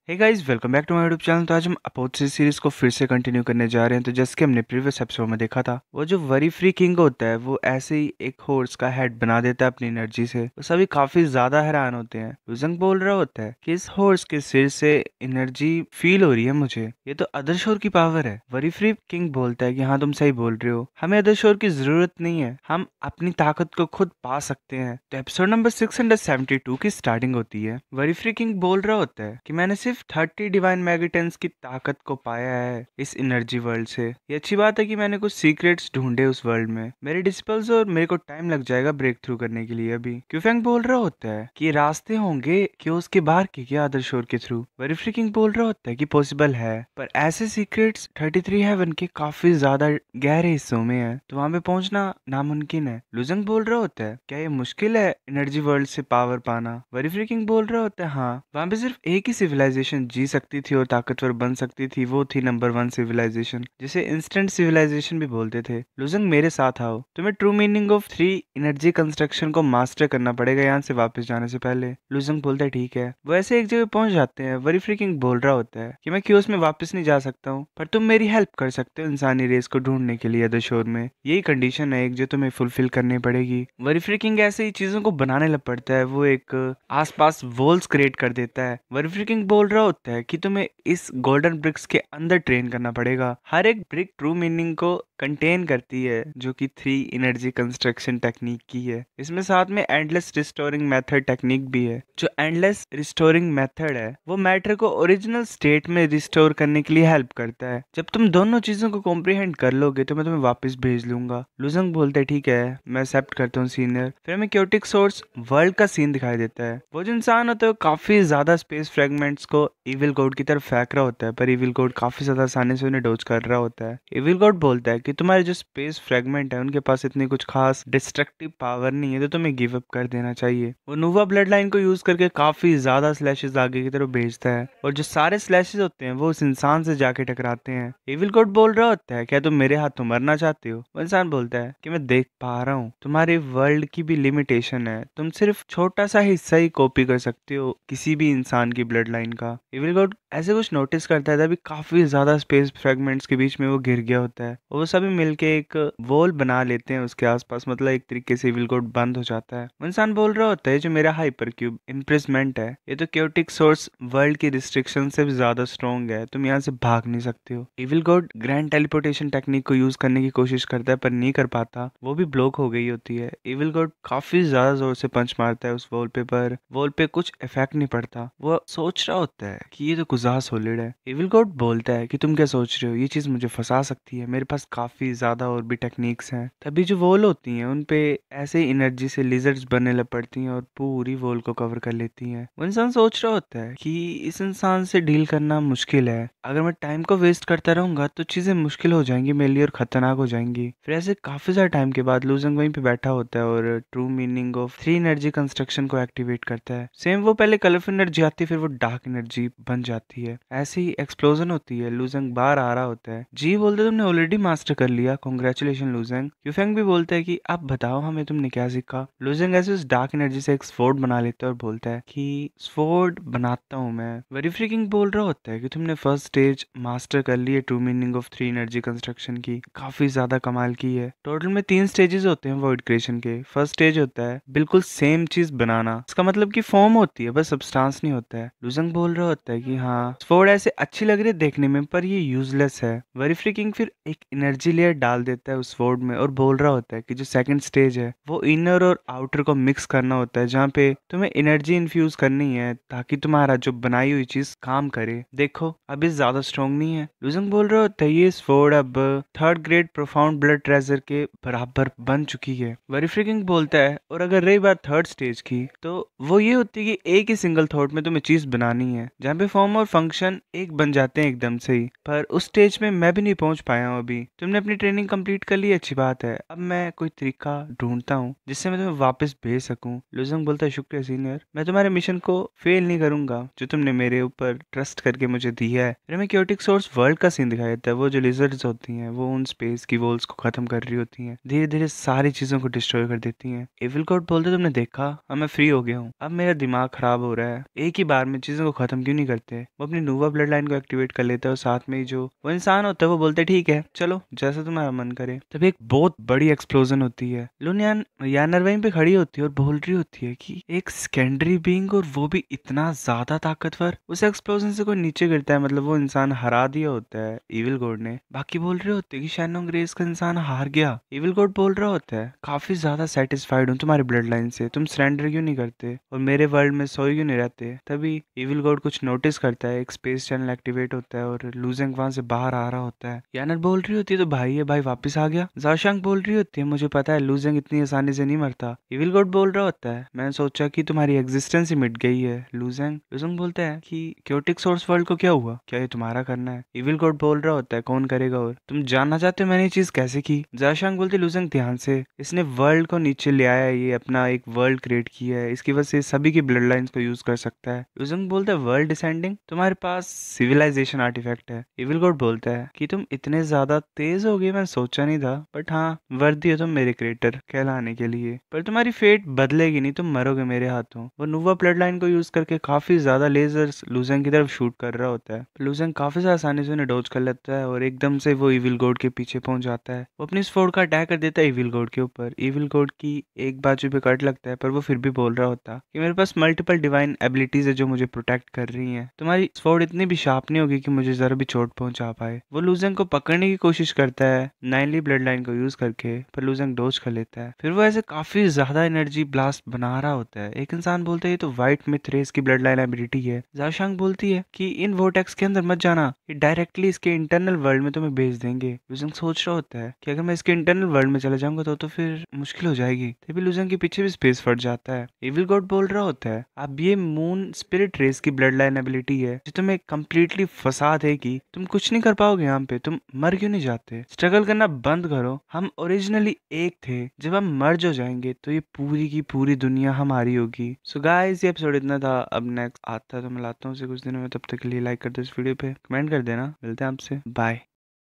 Hey guys, welcome back to my YouTube channel. तो आज हम अपोथेसिस सीरीज को फिर से कंटिन्यू करने जा रहे हैं। तो जैसे कि हमने प्रीवियस एपिसोड में देखा था, वो जो वरी फ्री किंग होता है वो ऐसे ही एक हॉर्स का हेड बना देता है अपनी एनर्जी से। तो सभी काफी ज्यादा हैरान होते हैं। लुजंग बोल रहा होता है कि इस हॉर्स के सिर से एनर्जी फील हो रही है मुझे, ये तो अदर शोर की पावर है। वरी फ्री किंग बोलता है कि हाँ, तुम सही बोल रहे हो, हमें अदर शोर की जरूरत नहीं है, हम अपनी ताकत को खुद पा सकते हैं। तो एपिसोड नंबर 672 की स्टार्टिंग होती है। वरी फ्री किंग बोल रहा होता है कि मैंने सिर्फ 30 डिवाइन मैग्नेटन्स की ताकत को पाया है इस एनर्जी वर्ल्ड से। ये अच्छी बात है कि मैंने कुछ सीक्रेट्स ढूंढे उस वर्ल्ड में, मेरे डिस्पल्स, और मेरे को टाइम लग जाएगा ब्रेक थ्रू करने के लिए। अभी क्यूफेंग बोल रहा होता है कि रास्ते होंगे कि उसके बाहर के क्या अदर शोर के थ्रू। वरी फ्री किंग बोल रहा होता है कि पॉसिबल है, पर ऐसे सीक्रेट्स 33 हेवन के काफी ज्यादा गहरे हिस्सों में है, तो वहां पे पहुंचना नामुमकिन है। लुजंग बोल रहा होता है, क्या ये मुश्किल है एनर्जी वर्ल्ड से पावर पाना? वरी फ्री किंग बोल रहा होता है, हाँ, वहां पे सिर्फ एक ही सिविलाइजेशन जी सकती थी और ताकतवर बन सकती थी, वो थी नंबर 1 सिविलाइजेशन, जिसे इंस्टेंट सिविलाइजेशन भी बोलते थे। लुजंग, मेरे साथ आओ, तुम्हें true meaning of 3 energy construction को मास्टर करना पड़ेगा यहाँ से वापस जाने से पहले। लुजंग बोलता है, ठीक है। वो ऐसे एक जगह पहुंच जाते हैं। वरी फ्री किंग बोल रहा होता है कि मैं क्योस में वापस नहीं जा सकता हूँ, पर तुम मेरी हेल्प कर सकते हो इंसानी रेस को ढूंढने के लिए अदर शोर में। यही कंडीशन है एक जो तुम्हें फुलफिल करनी पड़ेगी। वरी फ्री किंग ऐसे ही चीजों को बनाने लग पड़ता है। वो एक आसपास वॉल्स क्रिएट कर देता है। वरी फ्री किंग बोल रहा होता है कि तुम्हें इस गोल्डन ब्रिक्स के अंदर ट्रेन करना पड़ेगा। हर एक ब्रिक ट्रू मीनिंग को कंटेन करती है, जो कि 3 एनर्जी कंस्ट्रक्शन टेक्निक की है। इसमें साथ में एंडलेस रिस्टोरिंग मेथड टेक्निक भी है। जो एंडलेस रिस्टोरिंग मेथड है वो मैटर को ओरिजिनल स्टेट में रिस्टोर करने के लिए हेल्प करता है। जब तुम दोनों चीजों को कॉम्प्रिहेंड कर लोगे तो मैं तुम्हें वापस भेज लूंगा। लुजंग बोलते हैं, ठीक है, मैं एक्सेप्ट करता हूँ सीनियर। फिर हमें क्योटिक सोर्स वर्ल्ड का सीन दिखाई देता है। वो जो इंसान होता है वो काफी ज्यादा स्पेस फ्रेगमेंट्स को इविल गॉड की तरफ फेंक रहा होता है, पर इविल गॉड काफी ज्यादा आसानी से उन्हें डोज कर रहा होता है। इविल गॉड बोलता है कि तुम्हारे जो स्पेस फ्रेगमेंट है उनके पास इतनी कुछ खास डिस्ट्रक्टिव पावर नहीं है, तो तुम्हें गिव अप कर देना चाहिए। वो नोवा ब्लड लाइन को यूज करके काफी ज्यादा स्लैशेस आगे की तरफ भेजता है, और जो सारे स्लैशेस होते हैं वो उस इंसान से जाके टकराते हैं। इविल गॉड बोल रहा होता है, क्या तुम मेरे हाथों मरना चाहते हो? वो इंसान बोलता है कि मैं देख पा रहा हूँ तुम्हारे वर्ल्ड की भी लिमिटेशन है, तुम सिर्फ छोटा सा हिस्सा ही कॉपी कर सकते हो किसी भी इंसान की ब्लड लाइन का। इविल गॉड ऐसे कुछ नोटिस करता है तभी काफी ज्यादा स्पेस फ्रेगमेंट्स के बीच में वो घिर गया होता है, और वो सभी मिलके एक वॉल बना लेते हैं उसके आसपास। मतलब एक तरीके से इविल गॉड बंद हो जाता है। वो इंसान बोल रहा होता है, जो मेरा हाइपर क्यूब इम्प्रिजमेंट है ये तो क्योटिक सोर्स वर्ल्ड की रिस्ट्रिक्शन से भी ज्यादा स्ट्रॉन्ग है, तुम यहाँ से भाग नहीं सकते हो। Evil God grand teleportation technique को यूज करने की कोशिश करता है पर नहीं कर पाता, वो भी ब्लॉक हो गई होती है। इविल गॉड काफी ज्यादा जोर से पंच मारता है उस वॉल पे, पर वॉल पे कुछ इफेक्ट नहीं पड़ता। वो सोच रहा होता है कि ये तो कुजाहा सॉलिड है। इविल गॉड बोलता है कि तुम क्या सोच रहे हो, ये चीज मुझे फंसा सकती है, मेरे पास काफी ज्यादा और भी टेक्निक्स हैं। तभी जो वॉल होती हैं उन पे ऐसे ही एनर्जी से लिजर्ड्स बनने लग पड़ती हैं और पूरी वॉल को कवर कर लेती हैं। वो इंसान सोच रहा होता है कि इस इंसान से डील करना मुश्किल है, अगर मैं टाइम को वेस्ट करता रहूंगा तो चीजें मुश्किल हो जाएंगी मेरे लिए और खतरनाक हो जाएंगी। फिर ऐसे काफी सारे टाइम के बाद लुजंग वहीं पे बैठा होता है और true meaning of 3 energy construction को एक्टिवेट करता है। सेम वो पहले कलरफुल एनर्जी आती है, फिर वो डार्क एनर्जी बन जाती है। ऐसे ही एक्सप्लोजन होती है। लुजंग बाहर आ रहा होता है। जी बोलते तुमने ऑलरेडी मास्टर कर लिया, कॉन्ग्रेचुलेशन लुजंग। यूफेंग भी बोलता है कि अब बताओ हमें तुमने क्या सीखा। लुजंग ऐसे उस डार्क एनर्जी से एक स्वॉर्ड बना लेता है और बोलता है कि स्वॉर्ड बनाता हूँ मैं। वेरी फ्रीकिंग बोल रहा होता है कि तुमने फर्स्ट स्टेज मास्टर कर ली है true meaning of 3 energy construction की, काफी ज्यादा कमाल की है। टोटल में 3 स्टेजेस होते हैं वॉइड क्रिएशन के। फर्स्ट स्टेज होता है बिल्कुल सेम चीज बनाना, इसका मतलब कि फॉर्म होती है बस सब्सटेंस नहीं होता है। लुजंग बोल रहा होता है कि हाँ, स्वॉर्ड ऐसे अच्छी लग रही है देखने में पर ये यूजलेस है। वेरी फ्रीकिंग फिर एक एनर्जी लेयर डाल देता है उस स्वॉर्ड में और बोल रहा होता है कि जो सेकंड स्टेज है वो इनर और आउटर को मिक्स करना होता है, जहाँ पे तुम्हें एनर्जी इन्फ्यूज करनी है ताकि तुम्हारा जो बनाई हुई चीज काम करे। देखो अब ये ज्यादा स्ट्रॉन्ग नहीं है। लुजंग बोल रहा होता है ये स्वॉर्ड अब 3rd grade profound blood treasure के बराबर बन चुकी है। वेरी फ्रीकिंग बोलता है, और अगर रही बात 3rd स्टेज की तो वो ये होती है कि एक ही सिंगल थॉट में तुम्हें चीज बनानी है, जहाँ पे फॉर्म और फंक्शन एक बन जाते हैं एकदम से ही। पर उस स्टेज में मैं भी नहीं पहुंच पाया हूँ अभी। तुमने अपनी ट्रेनिंग कंप्लीट कर ली, अच्छी बात है। अब मैं कोई तरीका ढूंढता हूँ जिससे मैं तुम्हें वापस भेज सकूं। लुजंग बोलता है, शुक्रिया सीनियर, मैं तुम्हारे मिशन को फेल नहीं करूंगा जो तुमने मेरे ऊपर ट्रस्ट करके मुझे दिया है। फिर हमें क्योटिक सोर्स वर्ल्ड का सीन दिखाया जाता है। वो जो लिजर्ड्स होती हैं वो उन स्पेस की वॉल्स को खत्म कर रही होती हैं, धीरे धीरे सारी चीजों को डिस्ट्रॉय कर देती हैं। एविल गॉड बोलते, तुमने देखा, अब मैं फ्री हो गया हूँ, अब मेरा दिमाग खराब हो रहा है, एक ही बार में चीजों को खत्म क्यों नहीं करते। वो अपनी नोवा ब्लड लाइन को एक्टिवेट कर लेता है और साथ में ही जो वो इंसान होता है वो बोलते ठीक है चलो जैसा तुम्हारा मन करे। तभी एक बहुत बड़ी एक्सप्लोजन होती है। लुनियन यानर वहीं पे खड़ी होती है और बोल रही होती है कि एक सेकेंडरी बीइंग और वो भी इतना ज्यादा ताकतवर, उस एक्सप्लोजन से कोई नीचे गिरता है मतलब वो इंसान हरा दिया होता है इविल गॉड ने। बाकी बोल रहे होते हैं कि शैनोंग ग्रेस का इंसान हार गया। इविल गॉड बोल रहा होता है काफी ज्यादा सेटिस्फाइड हूँ तुम्हारी ब्लड लाइन से, तुम सरेंडर क्यों नहीं करते और मेरे वर्ल्ड में सोए क्यों नहीं रहते। तभी इविल गॉड कुछ नोटिस करता है, एक स्पेस चैनल एक्टिवेट होता है और लूजेंग वहां से बाहर आ रहा होता है। यानर बोल रही होती है तो भाई है भाई वापस आ गया। जाशांग बोल रही होती है मुझे पता है लूजेंग इतनी आसानी से नहीं मरता। इविल गॉड बोल रहा होता है मैंने सोचा कि तुम्हारी एग्जिस्टेंस ही मिट गई है। लूजेंग लूजेंग बोलता है कि क्योटिक सोर्स वर्ल्ड को क्या हुआ, क्या ये तुम्हारा करना है। इविल गॉड बोल रहा होता है कौन करेगा और तुम जानना चाहते हो मैंने ये चीज कैसे की। जाशांग बोलती लूजेंग ध्यान से, इसने वर्ल्ड को नीचे ले आया, ये अपना एक वर्ल्ड क्रिएट किया है, इसकी वजह से सभी की ब्लड लाइंस को यूज कर सकता है। लूजेंग बोलता है वर्ल्ड डिसेंडिंग, तुम्हारे पास सिविलाइजेशन आर्टिफैक्ट है। इविल गॉड बोलता है कि तुम इतने ज्यादा तेज हो गए मैं सोचा नहीं था, बट हाँ वर्दी हो तुम मेरे क्रिएटर कहलाने के लिए, पर तुम्हारी फेट बदलेगी नहीं, तुम मरोगे मेरे हाथों। वो नोवा ब्लड लाइन को यूज करके काफी ज्यादा लेजर्स लूजेंग की तरफ शूट कर रहा होता है। लूजेंग काफी ज्यादा आसानी से उन्हें डॉज कर लेता है और एकदम से वो इविल गॉड के पीछे पहुंच जाता है। वो अपनी स्वॉर्ड का अटैक कर देता है इविल गॉड के ऊपर। इविल गॉड की एक बाजू पे कट लगता है पर वो फिर भी बोल रहा होता कि मेरे पास मल्टीपल डिवाइन एबिलिटीज है जो मुझे प्रोटेक्ट कर रही हैं, तुम्हारी स्वॉर्ड इतनी भी शार्प नहीं होगी कि मुझे जरा भी चोट पहुंचा पाए। वो लूजेंग को पकड़ने की कोशिश करता है नाइनली ब्लड लाइन को यूज करके, पर लूजेंग डॉज कर लेता है। फिर वो ऐसे काफी ज्यादा एनर्जी ब्लास्ट बना रहा होता है। एक इंसान बोलता है ये तो व्हाइट मिथ रेस की ब्लड लाइन एबिलिटी है। जाशांग बोलती है कि इन वोटेक्स के अंदर मत जाना, ये डायरेक्टली इसके इंटरनल वर्ल्ड में तुम्हें भेज देंगे। लूजेंग सोच रहा होता है कि अगर मैं इसके इंटरनल वर्ल्ड में चला जाऊंगा तो फिर मुश्किल हो जाएगी। तभी लूजेंग के पीछे भी स्पेस फट जाता है। इविल गॉड बोल रहा होता है अब ये मून स्पिरिट रेस की ब्लड लाइन एबिलिटी है जो तुम्हें कंप्लीटली फंसा देगी, तुम कुछ नहीं कर पाओगे यहाँ पे, तुम मर क्यों नहीं जाते, स्ट्रगल करना बंद करो, हम ओरिजिनली एक थे, जब हम मर्ज हो जाएंगे तो ये पूरी की पूरी दुनिया हमारी होगी। सो गाइस ये एपिसोड इतना था, अब नेक्स्ट आता है तो मैं लाता हूँ उसे कुछ दिनों में। तब तक के लिए लाइक कर दो इस वीडियो पे, कमेंट कर देना, मिलते हैं आपसे, बाय।